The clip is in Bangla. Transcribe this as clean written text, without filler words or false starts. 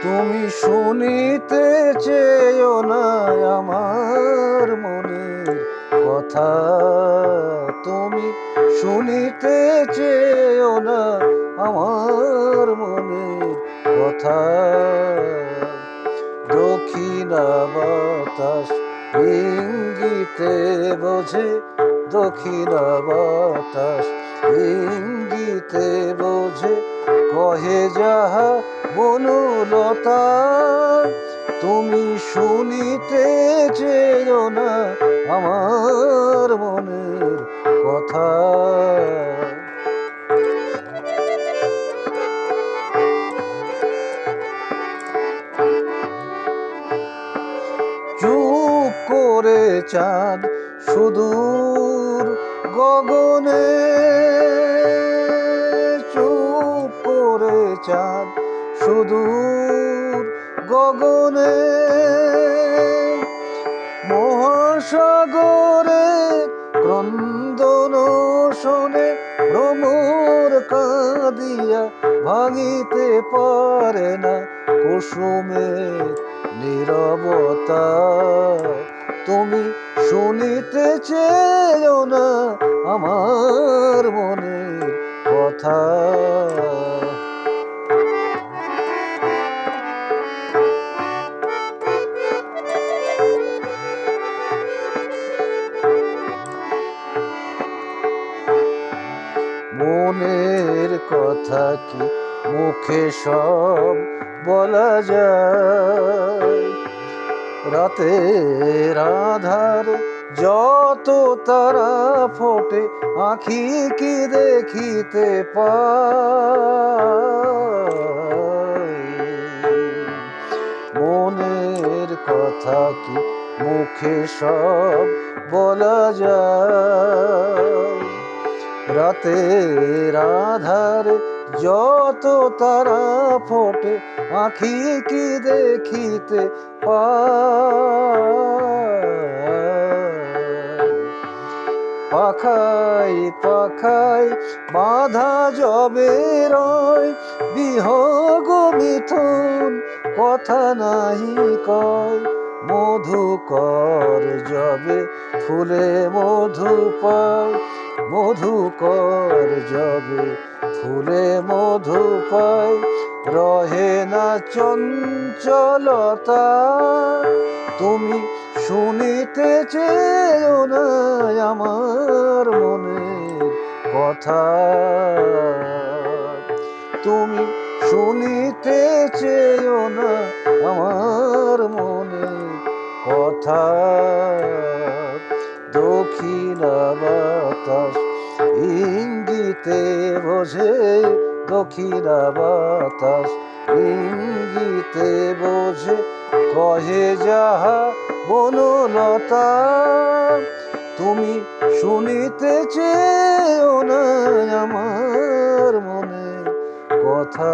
তুমি শুনিতে চেয়েও না আমার মনের কথা, তুমি শুনিতে চেয়েও না আমার মনের কথা। দক্ষিণা বাতাস ইঙ্গিতে বোঝে, দক্ষিণা বাতাস ইঙ্গিতে বোঝে, কহে যাহা বনলতা। তুমি শুনিতে চেয়েও না আমার মনের কথা। চুপ করে চাঁদ সুদূর গগনে, চুপ করে চাঁদ সুদূর গগনে, মহাসাগরে ক্রন্দন শোনে, ভ্রমর কাঁদিয়া ভাঙিতে পারে না কুসুমের নীরবতা। তুমি শুনিতে চেয়েও না আমার মনের কথা। মনের কথা কি মুখে সব বলা যায়? রাতের আধারে যত তারা ফোটে, আঁখি কি দেখিতে পায়? মনের কথা কি মুখে সব বলা যায়? রাতের আধারে যত তারা ফোটে, আঁখি কি দেখিতে পায়? পাখায় পাখায় বাঁধা যবে রয়, বিহগ মিথুন কথা নাহি কয়। মধুকর যবে ফুলে মধু পায়, মধুকর যবে ফুলে মধু পায়, রহে না চঞ্চলতা। তুমি শুনিতে চেয়েও না আমার মনের কথা। তুমি শুনিতে চেয়েও না আমার মনের কথা। দক্ষিণা বাতাস ইঙ্গিতে বোঝে, দক্ষিণা বাতাস ইঙ্গিতে বোঝে, কহে যাহা বনলতা। তুমি শুনিতে চেয়েও না আমার মনের কথা।